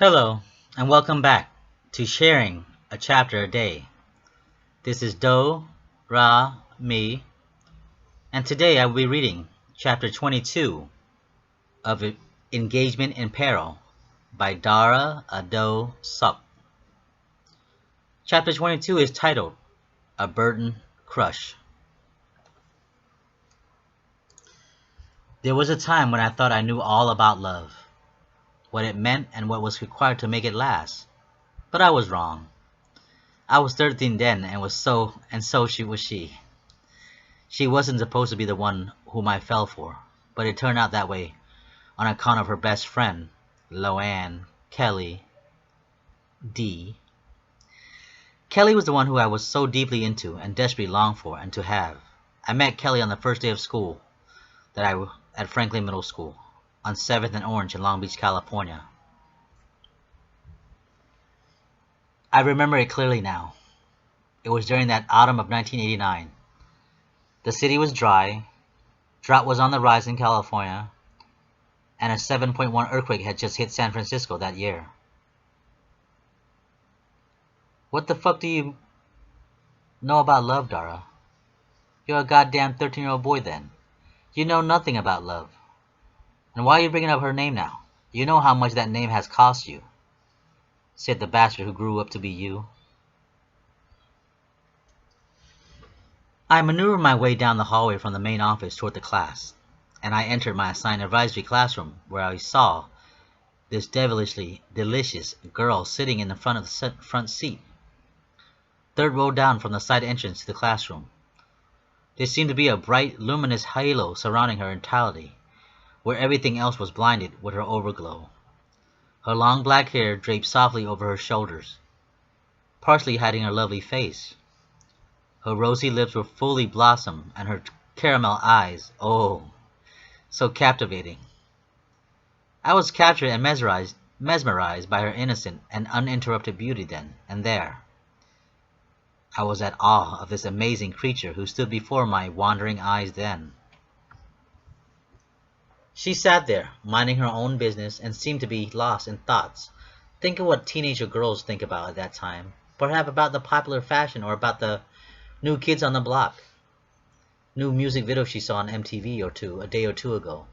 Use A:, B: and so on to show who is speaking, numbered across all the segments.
A: Hello, and welcome back to Sharing a Chapter a Day. This is Me, and today I will be reading Chapter 22 of Engagement in Peril by Dara Odoe. Chapter 22 is titled A Burden Crush. There was a time when I thought I knew all about love, what it meant and what was required to make it last. But I was wrong. I was 13 then and so she was she. She wasn't supposed to be the one whom I fell for, but it turned out that way on account of her best friend, Loanne Kelly D. Kelly was the one who I was so deeply into and desperately longed for and to have. I met Kelly on the first day of school at Franklin Middle School on 7th and Orange in Long Beach, California. I remember it clearly now. It was during that autumn of 1989. The city was dry, drought was on the rise in California, and a 7.1 earthquake had just hit San Francisco that year. What the fuck do you know about love, Dara? You're a goddamn 13-year-old boy then. You know nothing about love. And why are you bringing up her name now? You know how much that name has cost you, said the bastard who grew up to be you. I maneuvered my way down the hallway from the main office toward the class, and I entered my assigned advisory classroom where I saw this devilishly delicious girl sitting in the front seat, third row down from the side entrance to the classroom. There seemed to be a bright, luminous halo surrounding her entirety, where everything else was blinded with her overglow. Her long black hair draped softly over her shoulders, partially hiding her lovely face. Her rosy lips were fully blossomed, and her caramel eyes, oh, so captivating. I was captured and mesmerized by her innocent and uninterrupted beauty then and there. I was at awe of this amazing creature who stood before my wandering eyes then. She sat there, minding her own business, and seemed to be lost in thoughts. Think of what teenager girls think about at that time. Perhaps about the popular fashion or about the new kids on the block. New music video she saw on MTV a day or two ago.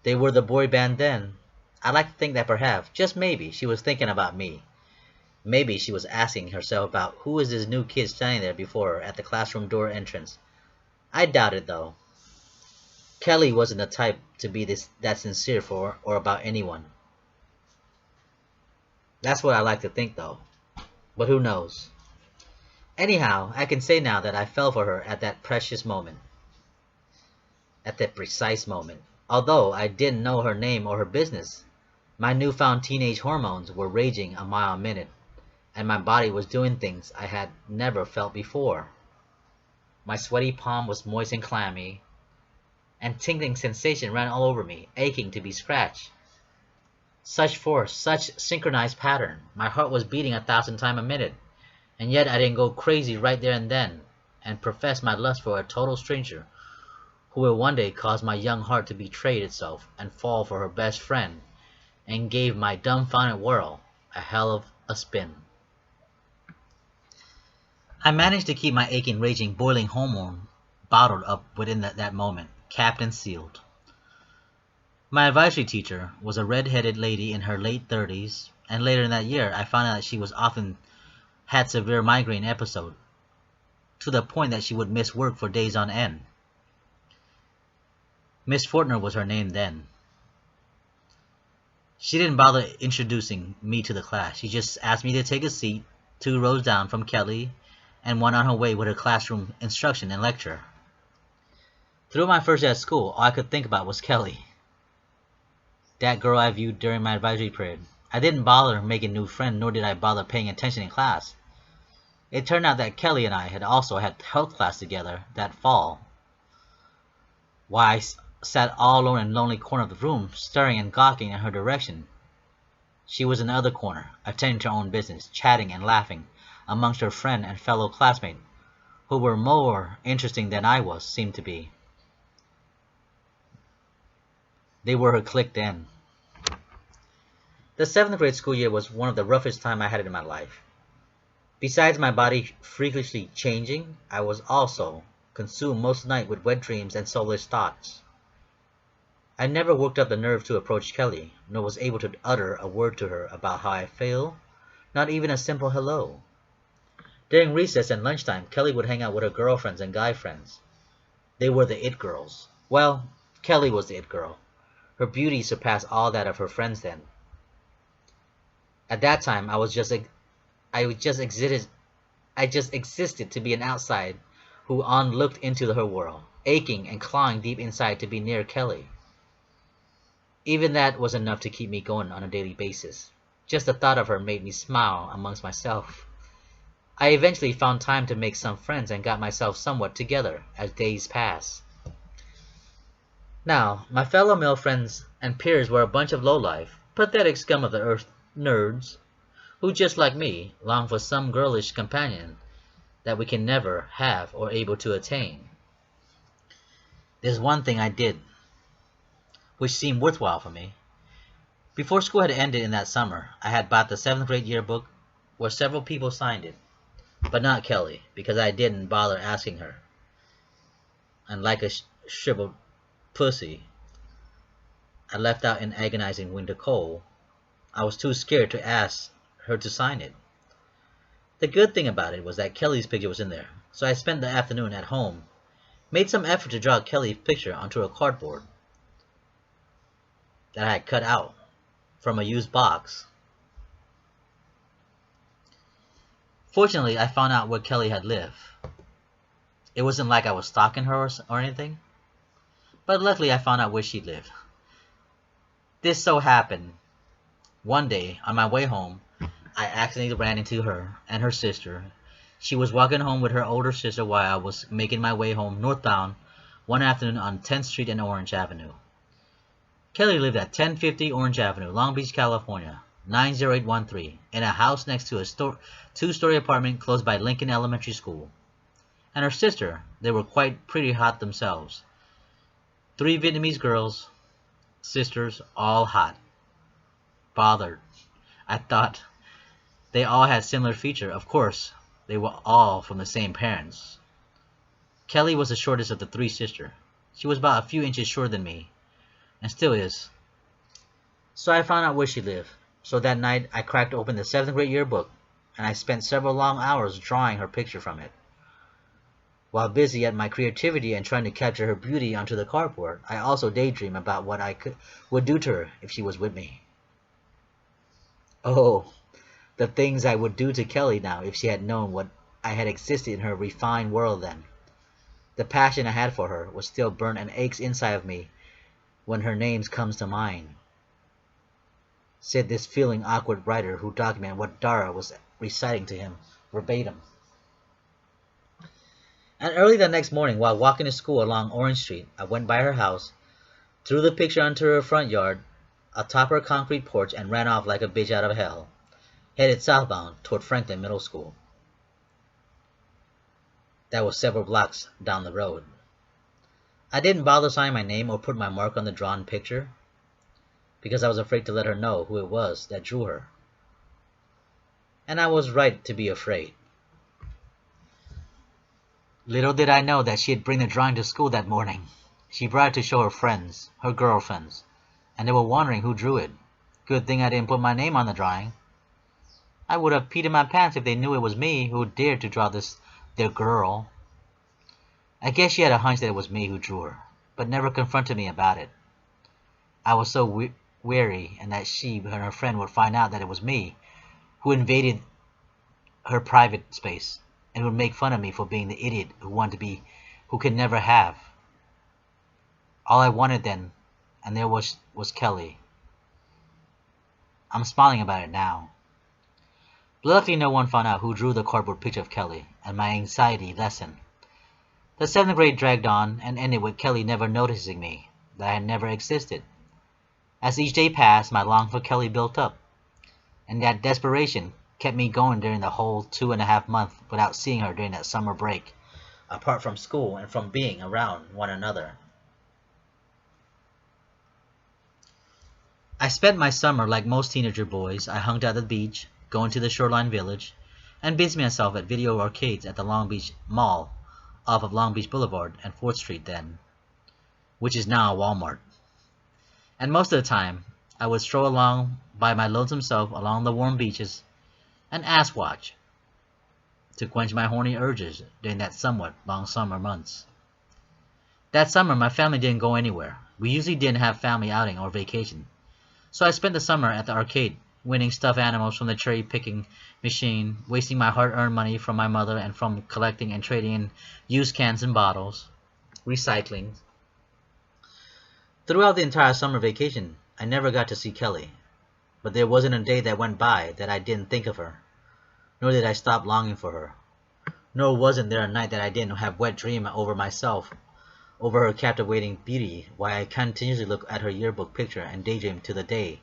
A: They were the boy band then. I'd like to think that perhaps, just maybe, she was thinking about me. Maybe she was asking herself about who is this new kid standing there before her at the classroom door entrance. I doubt it, though. Kelly wasn't the type to be that sincere for or about anyone. That's what I like to think, though. But who knows? Anyhow, I can say now that I fell for her at that precious moment. At that precise moment. Although I didn't know her name or her business, my newfound teenage hormones were raging a mile a minute, and my body was doing things I had never felt before. My sweaty palm was moist and clammy, and tingling sensation ran all over me, aching to be scratched. Such force, such synchronized pattern. My heart was beating 1,000 times a minute, and yet I didn't go crazy right there and then, and profess my lust for a total stranger who will one day cause my young heart to betray itself and fall for her best friend, and gave my dumbfounded world a hell of a spin. I managed to keep my aching, raging, boiling hormone bottled up within that moment, capped and sealed. My advisory teacher was a red-headed lady in her late 30s, and later in that year I found out that she was often had severe migraine episode, to the point that she would miss work for days on end. Miss Fortner was her name then. She didn't bother introducing me to the class. She just asked me to take a seat 2 rows down from Kelly and went on her way with her classroom instruction and lecture. Through my first day at school, all I could think about was Kelly, that girl I viewed during my advisory period. I didn't bother making new friends, nor did I bother paying attention in class. It turned out that Kelly and I had also had health class together that fall. Why, I sat all alone in a lonely corner of the room, staring and gawking in her direction. She was in the other corner, attending to her own business, chatting and laughing amongst her friend and fellow classmates, who were more interesting than I was, seemed to be. They were her clique then. The 7th grade school year was one of the roughest time I had in my life. Besides my body freakishly changing, I was also consumed most night with wet dreams and soulless thoughts. I never worked up the nerve to approach Kelly, nor was able to utter a word to her about how I feel, not even a simple hello. During recess and lunchtime, Kelly would hang out with her girlfriends and guy friends. They were the it girls. Well, Kelly was the it girl. Her beauty surpassed all that of her friends then. At that time, I just existed to be an outside who looked into her world, aching and clawing deep inside to be near Kelly. Even that was enough to keep me going on a daily basis. Just the thought of her made me smile amongst myself. I eventually found time to make some friends and got myself somewhat together as days passed. Now, my fellow male friends and peers were a bunch of lowlife, pathetic scum of the earth nerds, who just like me, long for some girlish companion that we can never have or able to attain. There's one thing I did, which seemed worthwhile for me. Before school had ended in that summer, I had bought the 7th grade yearbook where several people signed it, but not Kelly, because I didn't bother asking her. And like a shriveled pussy I left out in agonizing winter cold, I was too scared to ask her to sign it. The good thing about it was that Kelly's picture was in there, so I spent the afternoon at home, made some effort to draw Kelly's picture onto a cardboard that I had cut out from a used box. Fortunately, I found out where Kelly had lived. It wasn't like I was stalking her or anything, but luckily I found out where she lived. This so happened, one day on my way home, I accidentally ran into her and her sister. She was walking home with her older sister while I was making my way home northbound one afternoon on 10th Street and Orange Avenue. Kelly lived at 1050 Orange Avenue, Long Beach, California, 90813, in a house next to a two-story apartment close by Lincoln Elementary School. And her sister, they were quite pretty hot themselves. 3 Vietnamese girls, sisters, all hot. Bothered. I thought they all had similar feature. Of course, they were all from the same parents. Kelly was the shortest of the 3 sisters. She was about a few inches shorter than me, and still is. So I found out where she lived. So that night, I cracked open the 7th grade yearbook, and I spent several long hours drawing her picture from it. While busy at my creativity and trying to capture her beauty onto the cardboard, I also daydreamed about what would do to her if she was with me. Oh, the things I would do to Kelly now if she had known what I had existed in her refined world then. The passion I had for her was still burnt and aches inside of me when her name comes to mind, said this feeling awkward writer who documented what Dara was reciting to him verbatim. And early the next morning, while walking to school along Orange Street, I went by her house, threw the picture onto her front yard, atop her concrete porch, and ran off like a bitch out of hell, headed southbound toward Franklin Middle School. That was several blocks down the road. I didn't bother signing my name or put my mark on the drawn picture, because I was afraid to let her know who it was that drew her. And I was right to be afraid. Little did I know that she'd bring the drawing to school that morning. She brought it to show her friends, her girlfriends, and they were wondering who drew it. Good thing I didn't put my name on the drawing. I would have peed in my pants if they knew it was me who dared to draw their girl. I guess she had a hunch that it was me who drew her, but never confronted me about it. I was so wary and that she and her friend would find out that it was me who invaded her private space, and would make fun of me for being the idiot who could never have. All I wanted then, and there was Kelly. I'm smiling about it now. Luckily no one found out who drew the cardboard picture of Kelly, and my anxiety lessened. The 7th grade dragged on and ended with Kelly never noticing me, that I had never existed. As each day passed, my longing for Kelly built up, and that desperation kept me going during the whole 2.5 months without seeing her during that summer break, apart from school and from being around one another. I spent my summer like most teenager boys. I hung out at the beach, going to the shoreline village, and busy myself at video arcades at the Long Beach Mall off of Long Beach Boulevard and 4th Street then, which is now a Walmart. And most of the time, I would stroll along by my lonesome self along the warm beaches and ass watch to quench my horny urges during that somewhat long summer months. That summer, my family didn't go anywhere. We usually didn't have family outing or vacation. So I spent the summer at the arcade, winning stuffed animals from the cherry-picking machine, wasting my hard-earned money from my mother and from collecting and trading in used cans and bottles, recycling. Throughout the entire summer vacation, I never got to see Kelly, but there wasn't a day that went by that I didn't think of her, nor did I stop longing for her. Nor wasn't there a night that I didn't have wet dream over myself, over her captivating beauty, while I continuously look at her yearbook picture and daydream to the day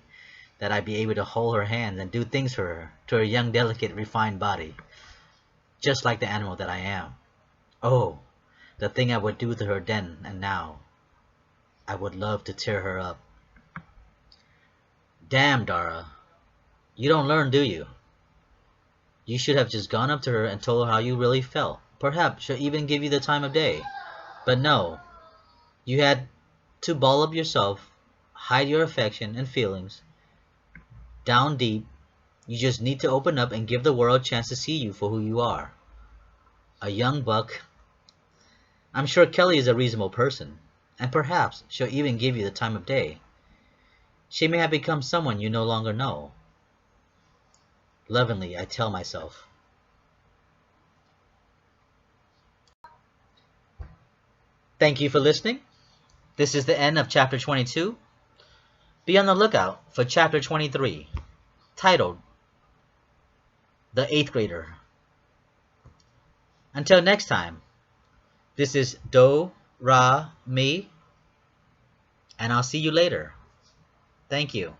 A: that I'd be able to hold her hand and do things for her, to her young, delicate, refined body, just like the animal that I am. Oh, the thing I would do to her then and now. I would love to tear her up. Damn, Dara. You don't learn, do you? You should have just gone up to her and told her how you really felt. Perhaps she'll even give you the time of day. But no. You had to ball up yourself, hide your affection and feelings. Down deep, you just need to open up and give the world a chance to see you for who you are. A young buck. I'm sure Kelly is a reasonable person, and perhaps she'll even give you the time of day. She may have become someone you no longer know. Lovingly, I tell myself. Thank you for listening. This is the end of Chapter 22. Be on the lookout for Chapter 23, titled The 8th Grader. Until next time, this is Do, Ra, Mi, and I'll see you later. Thank you.